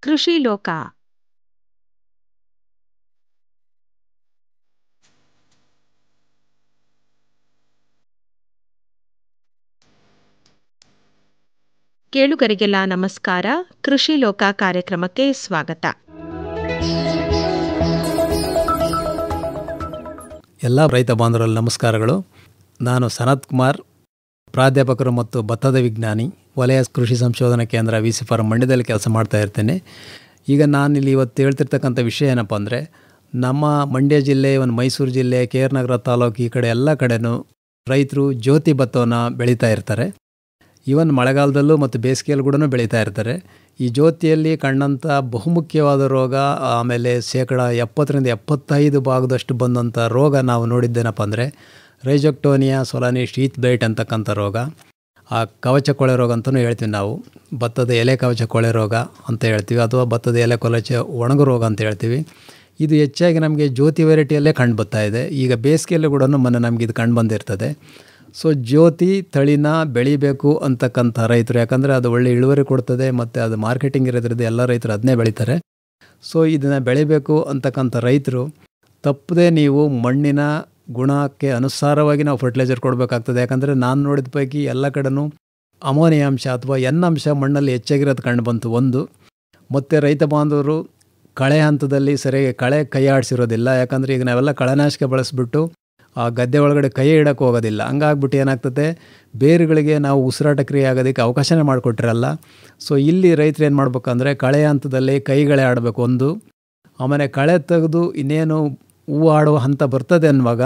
ಕೃಷಿ ಲೋಕ. ಕೇಳುಗರಿಗೆಲ್ಲ ನಮಸ್ಕಾರ. ಕೃಷಿ ಲೋಕ ಕಾರ್ಯಕ್ರಮಕ್ಕೆ ಸ್ವಾಗತ. ಎಲ್ಲ ರೈತ ಬಾಂಧವರಲ್ಲಿ ನಮಸ್ಕಾರಗಳು. ನಾನು ಸನತ್ ಕುಮಾರ್, ಪ್ರಾಧ್ಯಾಪಕರು ಮತ್ತು ಭತ್ತದ ವಿಜ್ಞಾನಿ, ವಲಯ ಕೃಷಿ ಸಂಶೋಧನಾ ಕೇಂದ್ರ ವಿ.ಸಿ. ಫಾರಂ ಮಂಡ್ಯದಲ್ಲಿ ಕೆಲಸ ಮಾಡ್ತಾ ಇರ್ತೇನೆ. ಈಗ ನಾನಿಲ್ಲಿ ಇವತ್ತು ಹೇಳ್ತಿರ್ತಕ್ಕಂಥ ವಿಷಯ ಏನಪ್ಪ ಅಂದರೆ, ನಮ್ಮ ಮಂಡ್ಯ ಜಿಲ್ಲೆ, ಒಂದು ಮೈಸೂರು ಜಿಲ್ಲೆ, ಕೆ.ಆರ್. ನಗರ ತಾಲೂಕು, ಈ ಕಡೆ ಎಲ್ಲ ಕಡೆನೂ ರೈತರು ಜ್ಯೋತಿ ಭತ್ತವನ್ನು ಬೆಳೀತಾ ಇರ್ತಾರೆ. ಈವನ್ ಮಳೆಗಾಲದಲ್ಲೂ ಮತ್ತು ಬೇಸಿಗೆಯಲ್ಲಿ ಕೂಡ ಬೆಳೀತಾ ಇರ್ತಾರೆ. ಈ ಜ್ಯೋತಿಯಲ್ಲಿ ಕಂಡಂಥ ಬಹುಮುಖ್ಯವಾದ ರೋಗ, ಆಮೇಲೆ 70-75% ಬಂದಂಥ ರೋಗ ನಾವು ನೋಡಿದ್ದೇನಪ್ಪ ಅಂದರೆ ರೈಜೋಕ್ಟೋನಿಯಾ ಸೊಲಾನಿ ಶೀತ್ ಬ್ಲೈಟ್ ಅಂತಕ್ಕಂಥ ರೋಗ. ಆ ಕವಚ ಕೊಳೆ ರೋಗ ಅಂತಲೂ ಹೇಳ್ತೀವಿ ನಾವು. ಭತ್ತದ ಎಲೆ ಕವಚ ಕೊಳೆ ರೋಗ ಅಂತ ಹೇಳ್ತೀವಿ, ಅಥವಾ ಭತ್ತದ ಎಲೆ ಕೊಲಚೆ ಒಣಗು ರೋಗ ಅಂತ ಹೇಳ್ತೀವಿ. ಇದು ಹೆಚ್ಚಾಗಿ ನಮಗೆ ಜ್ಯೋತಿ ವೆರೈಟಿಯಲ್ಲೇ ಕಂಡು ಬರ್ತಾ ಇದೆ. ಈಗ ಬೇಸಿಗೆಯಲ್ಲೂ ಕೂಡ ನಮಗೆ ಇದು ಕಂಡು ಬಂದಿರ್ತದೆ. ಸೊ ಜ್ಯೋತಿ ತಳಿನ ಬೆಳಿಬೇಕು ಅಂತಕ್ಕಂಥ ರೈತರು, ಯಾಕಂದರೆ ಅದು ಒಳ್ಳೆ ಇಳುವರಿ ಕೊಡ್ತದೆ ಮತ್ತು ಅದು ಮಾರ್ಕೆಟಿಂಗ್ ಇರೋದ್ರಿಂದ ಎಲ್ಲ ರೈತರು ಅದನ್ನೇ ಬೆಳೀತಾರೆ. ಸೊ ಇದನ್ನು ಬೆಳಿಬೇಕು ಅಂತಕ್ಕಂಥ ರೈತರು ತಪ್ಪದೆ ನೀವು ಮಣ್ಣಿನ ಗುಣಕ್ಕೆ ಅನುಸಾರವಾಗಿ ನಾವು ಫರ್ಟಿಲೈಸರ್ ಕೊಡಬೇಕಾಗ್ತದೆ. ಯಾಕಂದರೆ ನಾನು ನೋಡಿದ ಪೈಕಿ ಎಲ್ಲ ಕಡೆನೂ ಅಮೋನಿಯಾ ಅಂಶ ಅಥವಾ ಎನ್ ಅಂಶ ಮಣ್ಣಲ್ಲಿ ಹೆಚ್ಚಾಗಿರೋದು ಕಂಡು ಬಂತು ಒಂದು. ಮತ್ತು ರೈತ ಬಾಂಧವರು ಕಳೆ ಹಂತದಲ್ಲಿ ಸರಿಯಾಗಿ ಕಳೆ ಕೈ ಆಡಿಸಿರೋದಿಲ್ಲ. ಯಾಕಂದರೆ ಈಗ ನಾವೆಲ್ಲ ಕಳೆನಾಶಕ ಬಳಸಿಬಿಟ್ಟು ಆ ಗದ್ದೆ ಒಳಗಡೆ ಕೈ ಇಡೋಕ್ಕೆ ಹೋಗೋದಿಲ್ಲ. ಹಂಗಾಗ್ಬಿಟ್ಟು ಏನಾಗ್ತದೆ, ಬೇರುಗಳಿಗೆ ನಾವು ಉಸಿರಾಟ ಕ್ರಿಯೆ ಆಗೋದಕ್ಕೆ ಅವಕಾಶನೇ ಮಾಡಿಕೊಟ್ಟಿರಲ್ಲ. ಸೊ ಇಲ್ಲಿ ರೈತರು ಏನು ಮಾಡ್ಬೇಕಂದ್ರೆ, ಕಳೆ ಹಂತದಲ್ಲಿ ಕೈಗಳೇ ಆಡಬೇಕು ಒಂದು. ಆಮೇಲೆ ಕಳೆ ತೆಗೆದು ಇನ್ನೇನು ಹೂವು ಆಡುವ ಹಂತ ಬರ್ತದೆ ಅನ್ನುವಾಗ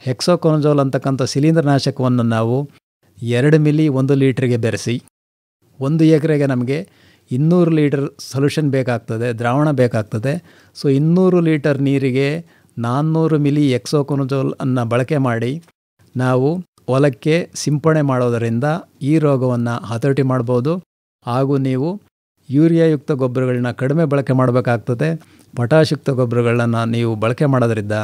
ಹೆಕ್ಸೋಕೊನಜೋಲ್ ಅಂತಕ್ಕಂಥ ಶಿಲೀಂಧ್ರನಾಶಕವನ್ನು ನಾವು 2 ಮಿಲಿ 1 ಲೀಟ್ರಿಗೆ ಬೆರೆಸಿ, 1 ಎಕರೆಗೆ ನಮಗೆ 200 ಲೀಟರ್ ಸೊಲ್ಯೂಷನ್ ಬೇಕಾಗ್ತದೆ, ದ್ರಾವಣ ಬೇಕಾಗ್ತದೆ. ಸೊ 200 ಲೀಟರ್ ನೀರಿಗೆ 400 ಮಿಲಿ ಹೆಕ್ಸೋಕೊನಜೋಲ್ ಅನ್ನು ಬಳಕೆ ಮಾಡಿ ನಾವು ಹೊಲಕ್ಕೆ ಸಿಂಪಡಣೆ ಮಾಡೋದರಿಂದ ಈ ರೋಗವನ್ನು ಹತೋಟಿ ಮಾಡ್ಬೋದು. ಹಾಗೂ ನೀವು ಯೂರಿಯಾಯುಕ್ತ ಗೊಬ್ಬರಗಳನ್ನ ಕಡಿಮೆ ಬಳಕೆ ಮಾಡಬೇಕಾಗ್ತದೆ. ಪೊಟ್ಯಾಷುಕ್ತ ಗೊಬ್ಬರಗಳನ್ನು ನೀವು ಬಳಕೆ ಮಾಡೋದ್ರಿಂದ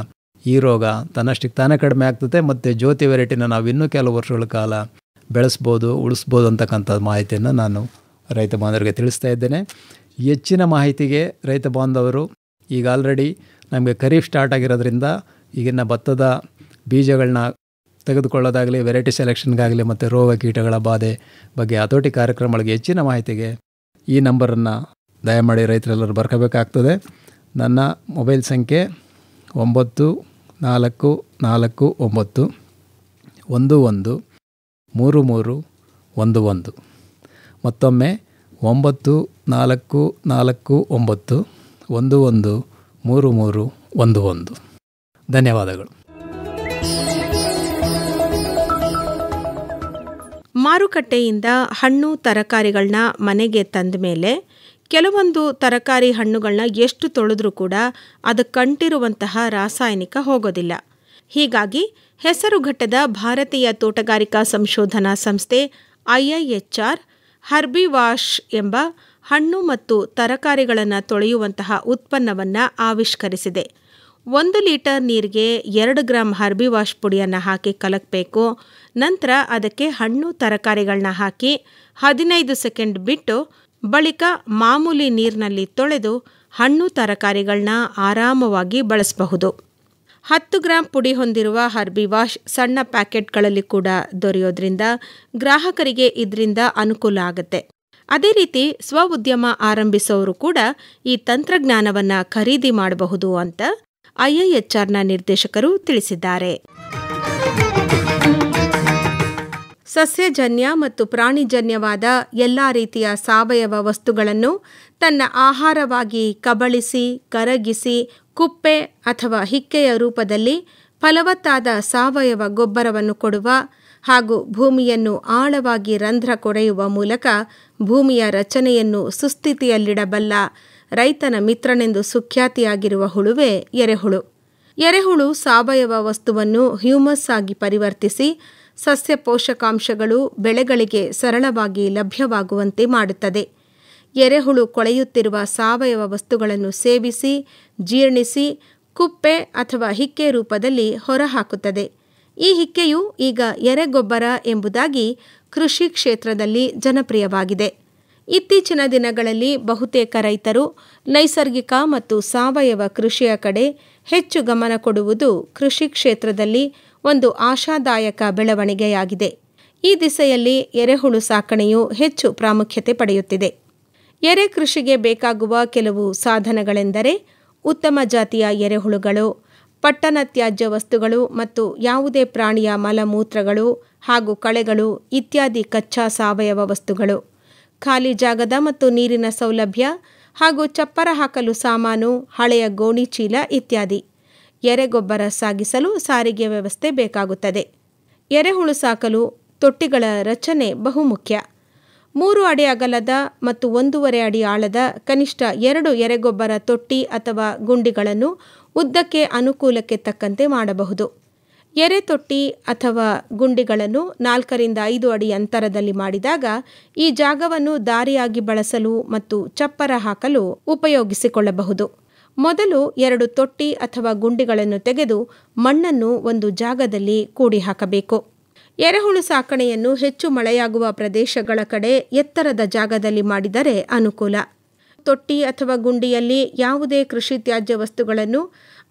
ಈ ರೋಗ ತನ್ನಷ್ಟಕ್ಕೆ ತಾನೇ ಕಡಿಮೆ ಆಗ್ತದೆ. ಮತ್ತು ಜ್ಯೋತಿ ವೆರೈಟಿನ ನಾವು ಇನ್ನೂ ಕೆಲವು ವರ್ಷಗಳ ಕಾಲ ಬೆಳೆಸ್ಬೋದು, ಉಳಿಸ್ಬೋದು ಅಂತಕ್ಕಂಥ ಮಾಹಿತಿಯನ್ನು ನಾನು ರೈತ ಬಾಂಧವರಿಗೆ ತಿಳಿಸ್ತಾ ಇದ್ದೇನೆ. ಹೆಚ್ಚಿನ ಮಾಹಿತಿಗೆ ರೈತ ಬಾಂಧವರು ಈಗ ಆಲ್ರೆಡಿ ನಮಗೆ ಖರೀಫ್ ಸ್ಟಾರ್ಟ್ ಆಗಿರೋದ್ರಿಂದ ಈಗಿನ ಭತ್ತದ ಬೀಜಗಳನ್ನ ತೆಗೆದುಕೊಳ್ಳೋದಾಗಲಿ, ವೆರೈಟಿ ಸೆಲೆಕ್ಷನ್ಗಾಗಲಿ ಮತ್ತು ರೋಗ ಕೀಟಗಳ ಬಾಧೆ ಬಗ್ಗೆ ಹತೋಟಿ ಕಾರ್ಯಕ್ರಮಗಳಿಗೆ ಹೆಚ್ಚಿನ ಮಾಹಿತಿಗೆ ಈ ನಂಬರನ್ನು ದಯಮಾಡಿ ರೈತರೆಲ್ಲರೂ ಬರ್ಕೋಬೇಕಾಗ್ತದೆ. ನನ್ನ ಮೊಬೈಲ್ ಸಂಖ್ಯೆ 9449113311. ಮತ್ತೊಮ್ಮೆ 9449113311. ಧನ್ಯವಾದಗಳು. ಮಾರುಕಟ್ಟೆಯಿಂದ ಹಣ್ಣು ತರಕಾರಿಗಳನ್ನ ಮನೆಗೆ ತಂದ ಮೇಲೆ ಕೆಲವೊಂದು ತರಕಾರಿ ಹಣ್ಣುಗಳನ್ನ ಎಷ್ಟು ತೊಳೆದ್ರೂ ಕೂಡ ಅದಕ್ಕಂಟಿರುವಂತಹ ರಾಸಾಯನಿಕ ಹೋಗೋದಿಲ್ಲ. ಹೀಗಾಗಿ ಹೆಸರುಘಟ್ಟದ ಭಾರತೀಯ ತೋಟಗಾರಿಕಾ ಸಂಶೋಧನಾ ಸಂಸ್ಥೆ IIHR ಹರ್ಬಿವಾಶ್ ಎಂಬ ಹಣ್ಣು ಮತ್ತು ತರಕಾರಿಗಳನ್ನು ತೊಳೆಯುವಂತಹ ಉತ್ಪನ್ನವನ್ನು ಆವಿಷ್ಕರಿಸಿದೆ. 1 ಲೀಟರ್ ನೀರಿಗೆ 2 ಗ್ರಾಂ ಹರ್ಬಿವಾಶ್ ಪುಡಿಯನ್ನು ಹಾಕಿ ಕಲಕಬೇಕು. ನಂತರ ಅದಕ್ಕೆ ಹಣ್ಣು ತರಕಾರಿಗಳನ್ನ ಹಾಕಿ 15 ಸೆಕೆಂಡ್ ಬಿಟ್ಟು ಬಳಿಕ ಮಾಮೂಲಿ ನೀರಿನಲ್ಲಿ ತೊಳೆದು ಹಣ್ಣು ತರಕಾರಿಗಳನ್ನ ಆರಾಮವಾಗಿ ಬಳಸಬಹುದು. 10 ಗ್ರಾಂ ಪುಡಿ ಹೊಂದಿರುವ ಹರ್ಬಿವಾಶ್ ಸಣ್ಣ ಪ್ಯಾಕೆಟ್ಗಳಲ್ಲಿ ಕೂಡ ದೊರೆಯೋದ್ರಿಂದ ಗ್ರಾಹಕರಿಗೆ ಇದರಿಂದ ಅನುಕೂಲ ಆಗುತ್ತೆ. ಅದೇ ರೀತಿ ಸ್ವ ಉದ್ಯಮ ಆರಂಭಿಸೋರು ಕೂಡ ಈ ತಂತ್ರಜ್ಞಾನವನ್ನು ಖರೀದಿ ಮಾಡಬಹುದು ಅಂತ IIHRನ ನಿರ್ದೇಶಕರು ತಿಳಿಸಿದ್ದಾರೆ. ಸಸ್ಯಜನ್ಯ ಮತ್ತು ಪ್ರಾಣಿಜನ್ಯವಾದ ಎಲ್ಲ ರೀತಿಯ ಸಾವಯವ ವಸ್ತುಗಳನ್ನು ತನ್ನ ಆಹಾರವಾಗಿ ಕಬಳಿಸಿ, ಕರಗಿಸಿ, ಕುಪ್ಪೆ ಅಥವಾ ಹಿಕ್ಕೆಯ ರೂಪದಲ್ಲಿ ಫಲವತ್ತಾದ ಸಾವಯವ ಗೊಬ್ಬರವನ್ನು ಕೊಡುವ ಹಾಗೂ ಭೂಮಿಯನ್ನು ಆಳವಾಗಿ ರಂಧ್ರ ಕೊರೆಯುವ ಮೂಲಕ ಭೂಮಿಯ ರಚನೆಯನ್ನು ಸುಸ್ಥಿತಿಯಲ್ಲಿಡಬಲ್ಲ ರೈತನ ಮಿತ್ರನೆಂದು ಸುಖ್ಯಾತಿಯಾಗಿರುವ ಹುಳುವೇ ಎರೆಹುಳು. ಎರೆಹುಳು ಸಾವಯವ ವಸ್ತುವನ್ನು ಹ್ಯೂಮಸ್ ಆಗಿ ಪರಿವರ್ತಿಸಿ ಸಸ್ಯ ಪೋಷಕಾಂಶಗಳು ಬೆಳೆಗಳಿಗೆ ಸರಳವಾಗಿ ಲಭ್ಯವಾಗುವಂತೆ ಮಾಡುತ್ತದೆ. ಎರೆಹುಳು ಕೊಳೆಯುತ್ತಿರುವ ಸಾವಯವ ವಸ್ತುಗಳನ್ನು ಸೇವಿಸಿ, ಜೀರ್ಣಿಸಿ, ಕುಪ್ಪೆ ಅಥವಾ ಹಿಕ್ಕೆ ರೂಪದಲ್ಲಿ ಹೊರಹಾಕುತ್ತದೆ. ಈ ಹಿಕ್ಕೆಯು ಈಗ ಎರೆಗೊಬ್ಬರ ಎಂಬುದಾಗಿ ಕೃಷಿ ಕ್ಷೇತ್ರದಲ್ಲಿ ಜನಪ್ರಿಯವಾಗಿದೆ. ಇತ್ತೀಚಿನ ದಿನಗಳಲ್ಲಿ ಬಹುತೇಕ ರೈತರು ನೈಸರ್ಗಿಕ ಮತ್ತು ಸಾವಯವ ಕೃಷಿಯ ಕಡೆ ಹೆಚ್ಚು ಗಮನ ಕೊಡುವುದು ಕೃಷಿ ಕ್ಷೇತ್ರದಲ್ಲಿ ಒಂದು ಆಶಾದಾಯಕ ಬೆಳವಣಿಗೆಯಾಗಿದೆ. ಈ ದಿಸೆಯಲ್ಲಿ ಎರೆಹುಳು ಸಾಕಣೆಯು ಹೆಚ್ಚು ಪ್ರಾಮುಖ್ಯತೆ ಪಡೆಯುತ್ತಿದೆ. ಎರೆ ಕೃಷಿಗೆ ಬೇಕಾಗುವ ಕೆಲವು ಸಾಧನಗಳೆಂದರೆ ಉತ್ತಮ ಜಾತಿಯ ಎರೆಹುಳುಗಳು, ಪಟ್ಟಣ ತ್ಯಾಜ್ಯ ವಸ್ತುಗಳು ಮತ್ತು ಯಾವುದೇ ಪ್ರಾಣಿಯ ಮಲಮೂತ್ರಗಳು ಹಾಗೂ ಕಳೆಗಳು ಇತ್ಯಾದಿ ಕಚ್ಚಾ ಸಾವಯವ ವಸ್ತುಗಳು, ಖಾಲಿ ಜಾಗದ ಮತ್ತು ನೀರಿನ ಸೌಲಭ್ಯ ಹಾಗೂ ಚಪ್ಪರ ಹಾಕಲು ಸಾಮಾನು, ಹಳೆಯ ಗೋಣಿ ಚೀಲ ಇತ್ಯಾದಿ. ಎರೆಗೊಬ್ಬರ ಸಾಗಿಸಲು ಸಾರಿಗೆ ವ್ಯವಸ್ಥೆ ಬೇಕಾಗುತ್ತದೆ. ಎರೆಹುಳು ಸಾಕಲು ತೊಟ್ಟಿಗಳ ರಚನೆ ಬಹುಮುಖ್ಯ. 3 ಅಡಿ ಅಗಲದ ಮತ್ತು 1.5 ಅಡಿ ಆಳದ ಕನಿಷ್ಠ 2 ಎರೆಗೊಬ್ಬರ ತೊಟ್ಟಿ ಅಥವಾ ಗುಂಡಿಗಳನ್ನು ಉದ್ದಕ್ಕೆ ಅನುಕೂಲಕ್ಕೆ ತಕ್ಕಂತೆ ಮಾಡಬಹುದು. ಎರೆ ತೊಟ್ಟಿ ಅಥವಾ ಗುಂಡಿಗಳನ್ನು 4 ರಿಂದ 5 ಅಡಿ ಅಂತರದಲ್ಲಿ ಮಾಡಿದಾಗ ಈ ಜಾಗವನ್ನು ದಾರಿಯಾಗಿ ಬಳಸಲು ಮತ್ತು ಚಪ್ಪರ ಹಾಕಲು ಉಪಯೋಗಿಸಿಕೊಳ್ಳಬಹುದು. ಮೊದಲು 2 ತೊಟ್ಟಿ ಅಥವಾ ಗುಂಡಿಗಳನ್ನು ತೆಗೆದು ಮಣ್ಣನ್ನು ಒಂದು ಜಾಗದಲ್ಲಿ ಕೂಡಿ ಹಾಕಬೇಕು. ಎರೆಹುಳು ಸಾಕಣೆಯನ್ನು ಹೆಚ್ಚು ಮಳೆಯಾಗುವ ಪ್ರದೇಶಗಳ ಕಡೆ ಎತ್ತರದ ಜಾಗದಲ್ಲಿ ಮಾಡಿದರೆ ಅನುಕೂಲ. ತೊಟ್ಟಿ ಅಥವಾ ಗುಂಡಿಯಲ್ಲಿ ಯಾವುದೇ ಕೃಷಿ ತ್ಯಾಜ್ಯ ವಸ್ತುಗಳನ್ನು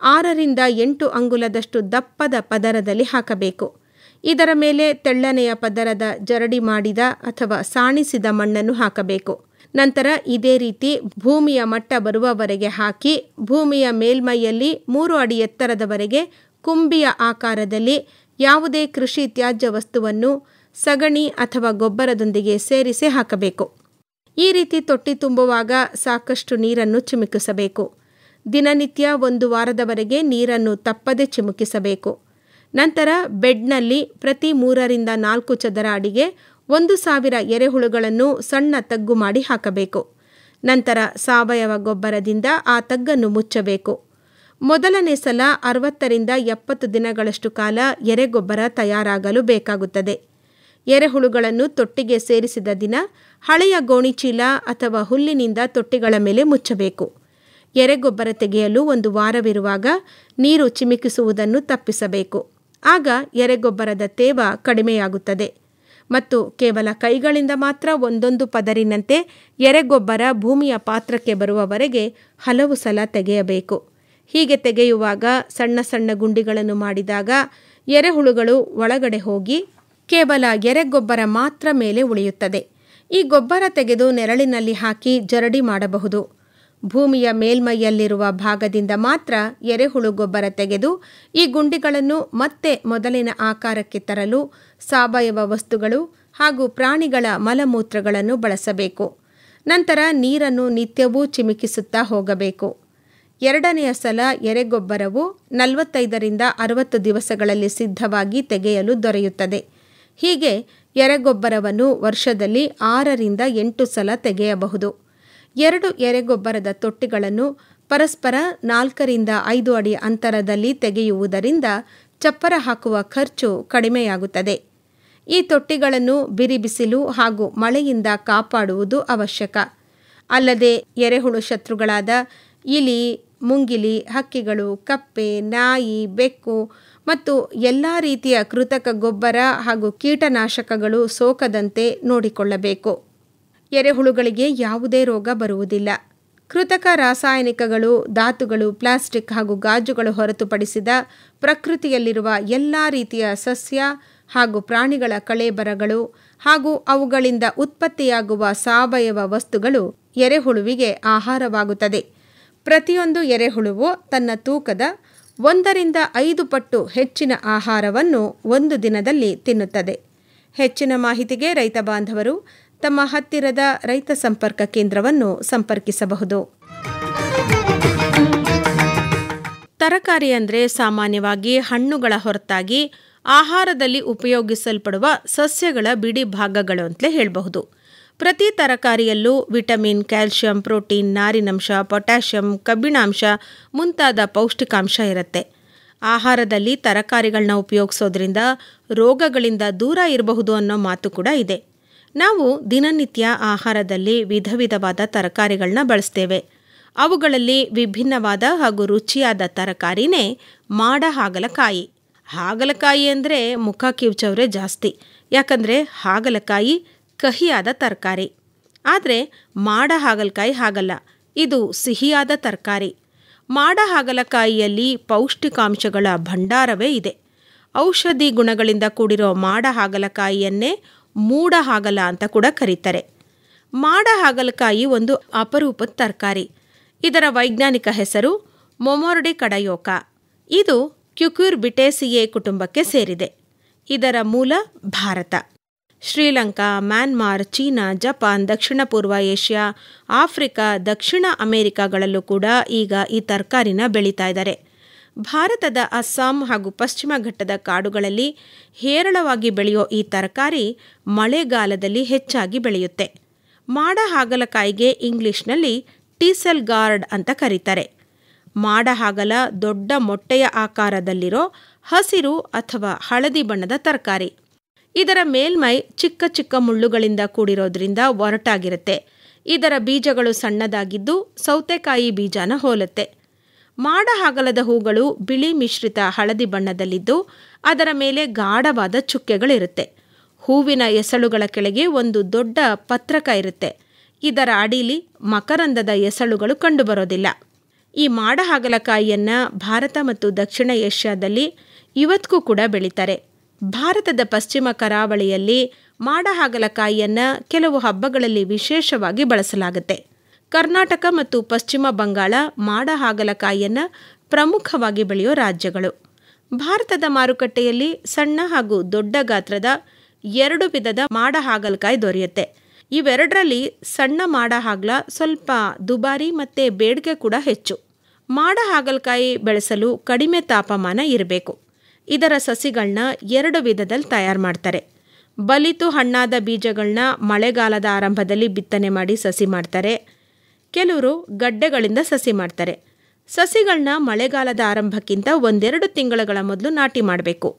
6 ರಿಂದ 8 ಅಂಗುಲದಷ್ಟು ದಪ್ಪದ ಪದರದಲ್ಲಿ ಹಾಕಬೇಕು. ಇದರ ಮೇಲೆ ತೆಳ್ಳನೆಯ ಪದರದ ಜರಡಿ ಮಾಡಿದ ಅಥವಾ ಸಾಣಿಸಿದ ಮಣ್ಣನ್ನು ಹಾಕಬೇಕು. ನಂತರ ಇದೇ ರೀತಿ ಭೂಮಿಯ ಮಟ್ಟ ಬರುವವರೆಗೆ ಹಾಕಿ ಭೂಮಿಯ ಮೇಲ್ಮೈಯಲ್ಲಿ 3 ಅಡಿ ಎತ್ತರದವರೆಗೆ ಕುಂಬಿಯ ಆಕಾರದಲ್ಲಿ ಯಾವುದೇ ಕೃಷಿ ತ್ಯಾಜ್ಯ ವಸ್ತುವನ್ನು ಸಗಣಿ ಅಥವಾ ಗೊಬ್ಬರದೊಂದಿಗೆ ಸೇರಿಸಿ ಹಾಕಬೇಕು. ಈ ರೀತಿ ತೊಟ್ಟಿ ತುಂಬುವಾಗ ಸಾಕಷ್ಟು ನೀರನ್ನು ಚಿಮುಕಿಸಬೇಕು. ದಿನನಿತ್ಯ 1 ವಾರದವರೆಗೆ ನೀರನ್ನು ತಪ್ಪದೆ ಚಿಮುಕಿಸಬೇಕು. ನಂತರ ಬೆಡ್ನಲ್ಲಿ ಪ್ರತಿ 3 ರಿಂದ 4 ಚದರ ಅಡಿಗೆ 1000 ಎರೆಹುಳುಗಳನ್ನು ಸಣ್ಣ ತಗ್ಗು ಮಾಡಿ ಹಾಕಬೇಕು. ನಂತರ ಸಾವಯವ ಗೊಬ್ಬರದಿಂದ ಆ ತಗ್ಗನ್ನು ಮುಚ್ಚಬೇಕು. ಮೊದಲನೇ ಸಲ 60 ರಿಂದ 70 ದಿನಗಳಷ್ಟು ಕಾಲ ಎರೆಗೊಬ್ಬರ ತಯಾರಾಗಲು ಬೇಕಾಗುತ್ತದೆ. ಎರೆಹುಳುಗಳನ್ನು ತೊಟ್ಟಿಗೆ ಸೇರಿಸಿದ ದಿನ ಹಳೆಯ ಗೋಣಿಚೀಲ ಅಥವಾ ಹುಲ್ಲಿನಿಂದ ತೊಟ್ಟಿಗಳ ಮೇಲೆ ಮುಚ್ಚಬೇಕು. ಎರೆಗೊಬ್ಬರ ತೆಗೆಯಲು 1 ವಾರವಿರುವಾಗ ನೀರು ಚಿಮುಕಿಸುವುದನ್ನು ತಪ್ಪಿಸಬೇಕು. ಆಗ ಎರೆಗೊಬ್ಬರದ ತೇವ ಕಡಿಮೆಯಾಗುತ್ತದೆ ಮತ್ತು ಕೇವಲ ಕೈಗಳಿಂದ ಮಾತ್ರ ಒಂದೊಂದು ಪದರಿನಂತೆ ಎರೆಗೊಬ್ಬರ ಭೂಮಿಯ ಪಾತ್ರಕ್ಕೆ ಬರುವವರೆಗೆ ಹಲವು ಸಲ ತೆಗೆಯಬೇಕು. ಹೀಗೆ ತೆಗೆಯುವಾಗ ಸಣ್ಣ ಸಣ್ಣ ಗುಂಡಿಗಳನ್ನು ಮಾಡಿದಾಗ ಎರೆಹುಳುಗಳು ಒಳಗಡೆ ಹೋಗಿ ಕೇವಲ ಎರೆಗೊಬ್ಬರ ಮಾತ್ರ ಮೇಲೆ ಉಳಿಯುತ್ತದೆ. ಈ ಗೊಬ್ಬರ ತೆಗೆದು ನೆರಳಿನಲ್ಲಿ ಹಾಕಿ ಜರಡಿ ಮಾಡಬಹುದು. ಭೂಮಿಯ ಮೇಲ್ಮೈಯಲ್ಲಿರುವ ಭಾಗದಿಂದ ಮಾತ್ರ ಎರೆಹುಳು ಗೊಬ್ಬರ ತೆಗೆದು ಈ ಗುಂಡಿಗಳನ್ನು ಮತ್ತೆ ಮೊದಲಿನ ಆಕಾರಕ್ಕೆ ತರಲು ಸಾವಯವ ವಸ್ತುಗಳು ಹಾಗೂ ಪ್ರಾಣಿಗಳ ಮಲಮೂತ್ರಗಳನ್ನು ಬಳಸಬೇಕು. ನಂತರ ನೀರನ್ನು ನಿತ್ಯವೂ ಚಿಮುಕಿಸುತ್ತಾ ಹೋಗಬೇಕು. 2ನೆಯ ಸಲ ಎರೆಗೊಬ್ಬರವು 45 ರಿಂದ 60 ದಿವಸಗಳಲ್ಲಿ ಸಿದ್ಧವಾಗಿ ತೆಗೆಯಲು ದೊರೆಯುತ್ತದೆ. ಹೀಗೆ ಎರೆಗೊಬ್ಬರವನ್ನು ವರ್ಷದಲ್ಲಿ 6 ರಿಂದ 8 ಸಲ ತೆಗೆಯಬಹುದು. 2 ಎರೆಗೊಬ್ಬರದ ತೊಟ್ಟಿಗಳನ್ನು ಪರಸ್ಪರ 4 ರಿಂದ 5 ಅಡಿ ಅಂತರದಲ್ಲಿ ತೆಗೆಯುವುದರಿಂದ ಚಪ್ಪರ ಹಾಕುವ ಖರ್ಚು ಕಡಿಮೆಯಾಗುತ್ತದೆ. ಈ ತೊಟ್ಟಿಗಳನ್ನು ಬಿಸಿಲು ಹಾಗೂ ಮಳೆಯಿಂದ ಕಾಪಾಡುವುದು ಅವಶ್ಯಕ. ಅಲ್ಲದೆ ಎರೆಹುಳು ಶತ್ರುಗಳಾದ ಇಲಿ, ಮುಂಗಿಲಿ, ಹಕ್ಕಿಗಳು, ಕಪ್ಪೆ, ನಾಯಿ, ಬೆಕ್ಕು ಮತ್ತು ಎಲ್ಲ ರೀತಿಯ ಕೃತಕ ಗೊಬ್ಬರ ಹಾಗೂ ಕೀಟನಾಶಕಗಳು ಸೋಕದಂತೆ ನೋಡಿಕೊಳ್ಳಬೇಕು. ಎರೆಹುಳುಗಳಿಗೆ ಯಾವುದೇ ರೋಗ ಬರುವುದಿಲ್ಲ. ಕೃತಕ ರಾಸಾಯನಿಕಗಳು, ಧಾತುಗಳು, ಪ್ಲಾಸ್ಟಿಕ್ ಹಾಗೂ ಗಾಜುಗಳು ಹೊರತುಪಡಿಸಿದ ಪ್ರಕೃತಿಯಲ್ಲಿರುವ ಎಲ್ಲ ರೀತಿಯ ಸಸ್ಯ ಹಾಗೂ ಪ್ರಾಣಿಗಳ ಕಳೇಬರಗಳು ಹಾಗೂ ಅವುಗಳಿಂದ ಉತ್ಪತ್ತಿಯಾಗುವ ಸಾವಯವ ವಸ್ತುಗಳು ಎರೆಹುಳುವಿಗೆ ಆಹಾರವಾಗುತ್ತದೆ. ಪ್ರತಿಯೊಂದು ಎರೆಹುಳುವು ತನ್ನ ತೂಕದ 1 ರಿಂದ 5 ಪಟ್ಟು ಹೆಚ್ಚಿನ ಆಹಾರವನ್ನು ಒಂದು ದಿನದಲ್ಲಿ ತಿನ್ನುತ್ತದೆ. ಹೆಚ್ಚಿನ ಮಾಹಿತಿಗೆ ರೈತ ಬಾಂಧವರು ತಮ್ಮ ಹತ್ತಿರದ ರೈತ ಸಂಪರ್ಕ ಕೇಂದ್ರವನ್ನು ಸಂಪರ್ಕಿಸಬಹುದು. ತರಕಾರಿ ಅಂದರೆ ಸಾಮಾನ್ಯವಾಗಿ ಹಣ್ಣುಗಳ ಹೊರತಾಗಿ ಆಹಾರದಲ್ಲಿ ಉಪಯೋಗಿಸಲ್ಪಡುವ ಸಸ್ಯಗಳ ಬಿಡಿ ಭಾಗಗಳು ಅಂತಲೇ ಹೇಳಬಹುದು. ಪ್ರತಿ ತರಕಾರಿಯಲ್ಲೂ ವಿಟಮಿನ್, ಕ್ಯಾಲ್ಶಿಯಂ, ಪ್ರೋಟೀನ್, ನಾರಿನಂಶ, ಪೊಟ್ಯಾಷಿಯಂ, ಕಬ್ಬಿಣಾಂಶ ಮುಂತಾದ ಪೌಷ್ಟಿಕಾಂಶ ಇರುತ್ತೆ. ಆಹಾರದಲ್ಲಿ ತರಕಾರಿಗಳನ್ನ ಉಪಯೋಗಿಸೋದ್ರಿಂದ ರೋಗಗಳಿಂದ ದೂರ ಇರಬಹುದು ಅನ್ನೋ ಮಾತು ಕೂಡ ಇದೆ. ನಾವು ದಿನನಿತ್ಯ ಆಹಾರದಲ್ಲಿ ವಿಧ ವಿಧವಾದ ತರಕಾರಿಗಳನ್ನ ಬಳಸ್ತೇವೆ. ಅವುಗಳಲ್ಲಿ ವಿಭಿನ್ನವಾದ ಹಾಗೂ ರುಚಿಯಾದ ತರಕಾರಿನೇ ಮಾಡ ಹಾಗಲಕಾಯಿ. ಹಾಗಲಕಾಯಿ ಅಂದರೆ ಮುಖ ಕಿವುಚವ್ರೆ ಜಾಸ್ತಿ. ಯಾಕಂದರೆ ಹಾಗಲಕಾಯಿ ಕಹಿಯಾದ ತರಕಾರಿ. ಆದರೆ ಮಾಡ ಹಾಗಲಕಾಯಿ ಹಾಗಲ್ಲ, ಇದು ಸಿಹಿಯಾದ ತರಕಾರಿ. ಮಾಡ ಹಾಗಲಕಾಯಿಯಲ್ಲಿ ಪೌಷ್ಟಿಕಾಂಶಗಳ ಭಂಡಾರವೇ ಇದೆ. ಔಷಧಿ ಗುಣಗಳಿಂದ ಕೂಡಿರೋ ಮಾಡ ಹಾಗಲಕಾಯಿಯನ್ನೇ ಮೂಡ ಹಾಗಲ ಅಂತ ಕೂಡ ಕರೀತಾರೆ. ಮಾಡ ಹಾಗಲಕಾಯಿ ಒಂದು ಅಪರೂಪದ ತರಕಾರಿ. ಇದರ ವೈಜ್ಞಾನಿಕ ಹೆಸರು ಮೊಮೊರ್ಡಿ ಕಡಯೋಕ. ಇದು ಕ್ಯುಕ್ಯುರ್ಬಿಟೇಸಿಯೇ ಕುಟುಂಬಕ್ಕೆ ಸೇರಿದೆ. ಇದರ ಮೂಲ Bharat. Sri Lanka, Myanmar, China, Japan, ದಕ್ಷಿಣ ಪೂರ್ವ ಏಷ್ಯಾ, ಆಫ್ರಿಕಾ, ದಕ್ಷಿಣ ಅಮೆರಿಕಾಗಳಲ್ಲೂ ಕೂಡ ಈಗ ಈ ತರಕಾರಿನ ಬೆಳೀತಾ ಇದ್ದಾರೆ. ಭಾರತದ ಅಸ್ಸಾಂ ಹಾಗೂ ಪಶ್ಚಿಮ ಘಟ್ಟದ ಕಾಡುಗಳಲ್ಲಿ ಹೇರಳವಾಗಿ ಬೆಳೆಯೋ ಈ ತರಕಾರಿ ಮಳೆಗಾಲದಲ್ಲಿ ಹೆಚ್ಚಾಗಿ ಬೆಳೆಯುತ್ತೆ. ಮಾಡ ಹಾಗಲಕಾಯಿಗೆ ಇಂಗ್ಲಿಷ್ನಲ್ಲಿ ಟೀಸೆಲ್ ಗಾರ್ಡ್ ಅಂತ ಕರೀತಾರೆ. ಮಾಡ ಹಾಗಲ ದೊಡ್ಡ ಮೊಟ್ಟೆಯ ಆಕಾರದಲ್ಲಿರೋ ಹಸಿರು ಅಥವಾ ಹಳದಿ ಬಣ್ಣದ ತರಕಾರಿ. ಇದರ ಮೇಲ್ಮೈ ಚಿಕ್ಕ ಚಿಕ್ಕ ಮುಳ್ಳುಗಳಿಂದ ಕೂಡಿರೋದ್ರಿಂದ ಒರಟಾಗಿರುತ್ತೆ. ಇದರ ಬೀಜಗಳು ಸಣ್ಣದಾಗಿದ್ದು ಸೌತೆಕಾಯಿ ಬೀಜನ ಹೋಲುತ್ತೆ. ಮಾಡ ಹಾಗಲದ ಹೂಗಳು ಬಿಳಿ ಮಿಶ್ರಿತ ಹಳದಿ ಬಣ್ಣದಲ್ಲಿದ್ದು ಅದರ ಮೇಲೆ ಗಾಢವಾದ ಚುಕ್ಕೆಗಳಿರುತ್ತೆ. ಹೂವಿನ ಎಸಳುಗಳ ಕೆಳಗೆ ಒಂದು ದೊಡ್ಡ ಪತ್ರಕ ಇರುತ್ತೆ. ಇದರ ಅಡಿಲಿ ಮಕರಂದದ ಎಸಳುಗಳು ಕಂಡುಬರೋದಿಲ್ಲ. ಈ ಮಾಡ ಹಾಗಲಕಾಯಿಯನ್ನು ಭಾರತ ಮತ್ತು ದಕ್ಷಿಣ ಏಷ್ಯಾದಲ್ಲಿ ಇವತ್ತಿಗೂ ಕೂಡ ಬೆಳೀತಾರೆ. ಭಾರತದ ಪಶ್ಚಿಮ ಕರಾವಳಿಯಲ್ಲಿ ಮಾಡ ಹಾಗಲಕಾಯಿಯನ್ನು ಕೆಲವು ಹಬ್ಬಗಳಲ್ಲಿ ವಿಶೇಷವಾಗಿ ಬಳಸಲಾಗುತ್ತೆ. ಕರ್ನಾಟಕ ಮತ್ತು ಪಶ್ಚಿಮ ಬಂಗಾಳ ಮಾಡ ಹಾಗಲಕಾಯಿಯನ್ನು ಪ್ರಮುಖವಾಗಿ ಬೆಳೆಯೋ ರಾಜ್ಯಗಳು. ಭಾರತದ ಮಾರುಕಟ್ಟೆಯಲ್ಲಿ ಸಣ್ಣ ಹಾಗೂ ದೊಡ್ಡ ಗಾತ್ರದ 2 ವಿಧದ ಮಾಡ ಹಾಗಲಕಾಯಿ ದೊರೆಯುತ್ತೆ. ಇವೆರಡರಲ್ಲಿ ಸಣ್ಣ ಮಾಡ ಹಾಗಲ ಸ್ವಲ್ಪ ದುಬಾರಿ ಮತ್ತು ಬೇಡಿಕೆ ಕೂಡ ಹೆಚ್ಚು. ಮಾಡ ಹಾಗಲಕಾಯಿ ಬೆಳೆಸಲು ಕಡಿಮೆ ತಾಪಮಾನ ಇರಬೇಕು. ಇದರ ಸಸಿಗಳನ್ನ 2 ವಿಧದಲ್ಲಿ ತಯಾರು ಮಾಡ್ತಾರೆ. ಬಲಿತು ಹಣ್ಣಾದ ಬೀಜಗಳನ್ನ ಮಳೆಗಾಲದ ಆರಂಭದಲ್ಲಿ ಬಿತ್ತನೆ ಮಾಡಿ ಸಸಿ ಮಾಡ್ತಾರೆ. ಕೆಲವರು ಗಡ್ಡೆಗಳಿಂದ ಸಸಿ ಮಾಡ್ತಾರೆ. ಸಸಿಗಳನ್ನ ಮಳೆಗಾಲದ ಆರಂಭಕ್ಕಿಂತ 1-2 ತಿಂಗಳ ಮೊದಲು ನಾಟಿ ಮಾಡಬೇಕು.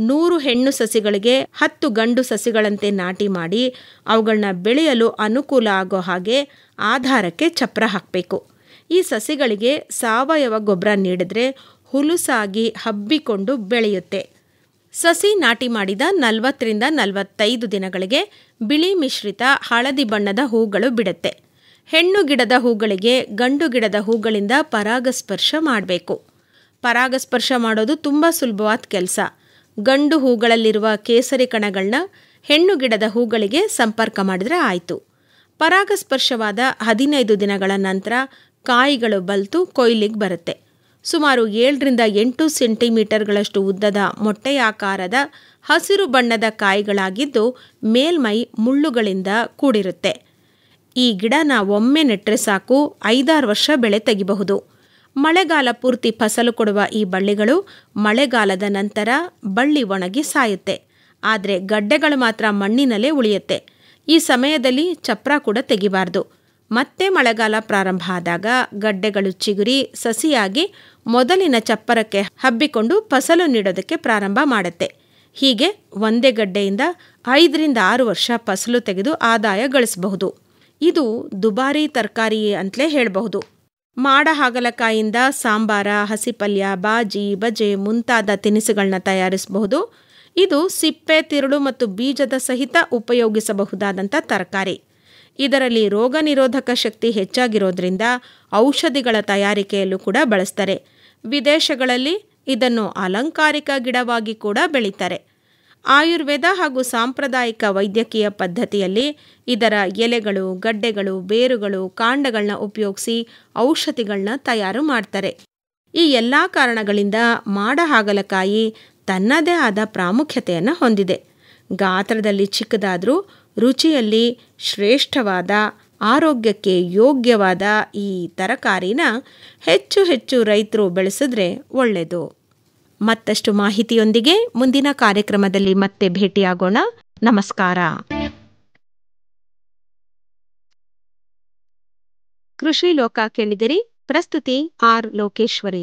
100 ಹೆಣ್ಣು ಸಸಿಗಳಿಗೆ 10 ಗಂಡು ಸಸಿಗಳಂತೆ ನಾಟಿ ಮಾಡಿ ಅವುಗಳನ್ನ ಬೆಳೆಯಲು ಅನುಕೂಲ ಆಗೋ ಹಾಗೆ ಆಧಾರಕ್ಕೆ ಚಪ್ರ ಹಾಕಬೇಕು. ಈ ಸಸಿಗಳಿಗೆ ಸಾವಯವ ಗೊಬ್ಬರ ನೀಡಿದ್ರೆ ಹುಲುಸಾಗಿ ಹಬ್ಬಿಕೊಂಡು ಬೆಳೆಯುತ್ತೆ. ಸಸಿ ನಾಟಿ ಮಾಡಿದ 40-45 ದಿನಗಳಿಗೆ ಬಿಳಿ ಮಿಶ್ರಿತ ಹಳದಿ ಬಣ್ಣದ ಹೂಗಳು ಬಿಡುತ್ತೆ. ಹೆಣ್ಣು ಗಿಡದ ಹೂಗಳಿಗೆ ಗಂಡು ಗಿಡದ ಹೂಗಳಿಂದ ಪರಾಗಸ್ಪರ್ಶ ಮಾಡಬೇಕು. ಪರಾಗಸ್ಪರ್ಶ ಮಾಡೋದು ತುಂಬ ಸುಲಭವಾದ ಕೆಲಸ. ಗಂಡು ಹೂಗಳಲ್ಲಿರುವ ಕೇಸರಿ ಕಣಗಳನ್ನ ಹೆಣ್ಣು ಗಿಡದ ಹೂಗಳಿಗೆ ಸಂಪರ್ಕ ಮಾಡಿದರೆ ಆಯಿತು. ಪರಾಗಸ್ಪರ್ಶವಾದ 15 ದಿನಗಳ ನಂತರ ಕಾಯಿಗಳು ಬಲ್ತು ಕೊಯ್ಲಿಗೆ ಬರುತ್ತೆ. ಸುಮಾರು 7-8 ಸೆಂಟಿಮೀಟರ್ಗಳಷ್ಟು ಉದ್ದದ ಮೊಟ್ಟೆಯಾಕಾರದ ಹಸಿರು ಬಣ್ಣದ ಕಾಯಿಗಳಾಗಿದ್ದು ಮೇಲ್ಮೈ ಮುಳ್ಳುಗಳಿಂದ ಕೂಡಿರುತ್ತೆ. ಈ ಗಿಡನ ಒಮ್ಮೆ ನೆಟ್ಟರೆ ಸಾಕು 5-6 ವರ್ಷ ಬೆಳೆ ತೆಗಿಬಹುದು. ಮಳೆಗಾಲ ಪೂರ್ತಿ ಫಸಲು ಕೊಡುವ ಈ ಬಳ್ಳಿಗಳು ಮಳೆಗಾಲದ ನಂತರ ಬಳ್ಳಿ ಒಣಗಿ ಸಾಯುತ್ತೆ. ಆದರೆ ಗಡ್ಡೆಗಳು ಮಾತ್ರ ಮಣ್ಣಿನಲ್ಲೇ ಉಳಿಯುತ್ತೆ. ಈ ಸಮಯದಲ್ಲಿ ಚಪ್ರ ಕೂಡ ತೆಗಿಬಾರ್ದು. ಮತ್ತೆ ಮಳೆಗಾಲ ಪ್ರಾರಂಭ ಆದಾಗ ಗಡ್ಡೆಗಳು ಚಿಗುರಿ ಸಸಿಯಾಗಿ ಮೊದಲಿನ ಚಪ್ಪರಕ್ಕೆ ಹಬ್ಬಿಕೊಂಡು ಫಸಲು ನೀಡೋದಕ್ಕೆ ಪ್ರಾರಂಭ ಮಾಡುತ್ತೆ. ಹೀಗೆ ಒಂದೇ ಗಡ್ಡೆಯಿಂದ 5-6 ವರ್ಷ ಫಸಲು ತೆಗೆದು ಆದಾಯ ಗಳಿಸಬಹುದು. ಇದು ದುಬಾರಿ ತರಕಾರಿ ಅಂತಲೇ ಹೇಳಬಹುದು. ಮಾಡ ಹಾಗಲಕಾಯಿಂದ ಸಾಂಬಾರ, ಹಸಿಪಲ್ಯ, ಬಾಜಿ, ಬಜೆ ಮುಂತಾದ ತಿನಿಸುಗಳನ್ನ ತಯಾರಿಸಬಹುದು. ಇದು ಸಿಪ್ಪೆ, ತಿರುಳು ಮತ್ತು ಬೀಜದ ಸಹಿತ ಉಪಯೋಗಿಸಬಹುದಾದಂಥ ತರಕಾರಿ. ಇದರಲ್ಲಿ ರೋಗ ನಿರೋಧಕ ಶಕ್ತಿ ಹೆಚ್ಚಾಗಿರೋದ್ರಿಂದ ಔಷಧಿಗಳ ತಯಾರಿಕೆಯಲ್ಲೂ ಕೂಡ ಬಳಸ್ತಾರೆ. ವಿದೇಶಗಳಲ್ಲಿ ಇದನ್ನು ಅಲಂಕಾರಿಕ ಗಿಡವಾಗಿ ಕೂಡ ಬೆಳೀತಾರೆ. ಆಯುರ್ವೇದ ಹಾಗೂ ಸಾಂಪ್ರದಾಯಿಕ ವೈದ್ಯಕೀಯ ಪದ್ಧತಿಯಲ್ಲಿ ಇದರ ಎಲೆಗಳು, ಗಡ್ಡೆಗಳು, ಬೇರುಗಳು, ಕಾಂಡಗಳನ್ನ ಉಪಯೋಗಿಸಿ ಔಷಧಿಗಳನ್ನ ತಯಾರು ಮಾಡ್ತಾರೆ. ಈ ಎಲ್ಲ ಕಾರಣಗಳಿಂದ ಮಾಡ ಹಾಗಲಕಾಯಿ ತನ್ನದೇ ಆದ ಪ್ರಾಮುಖ್ಯತೆಯನ್ನು ಹೊಂದಿದೆ. ಗಾತ್ರದಲ್ಲಿ ಚಿಕ್ಕದಾದರೂ ರುಚಿಯಲ್ಲಿ ಶ್ರೇಷ್ಠವಾದ, ಆರೋಗ್ಯಕ್ಕೆ ಯೋಗ್ಯವಾದ ಈ ತರಕಾರಿನ ಹೆಚ್ಚು ರೈತರು ಬೆಳೆಸಿದ್ರೆ ಒಳ್ಳೆಯದು. ಮತ್ತಷ್ಟು ಮಾಹಿತಿಯೊಂದಿಗೆ ಮುಂದಿನ ಕಾರ್ಯಕ್ರಮದಲ್ಲಿ ಮತ್ತೆ ಭೇಟಿಯಾಗೋಣ. ನಮಸ್ಕಾರ. ಕೃಷಿ ಲೋಕ ಕೇಳಿದಿರಿ. ಪ್ರಸ್ತುತಿ ಆರ್ ಲೋಕೇಶ್ವರಿ.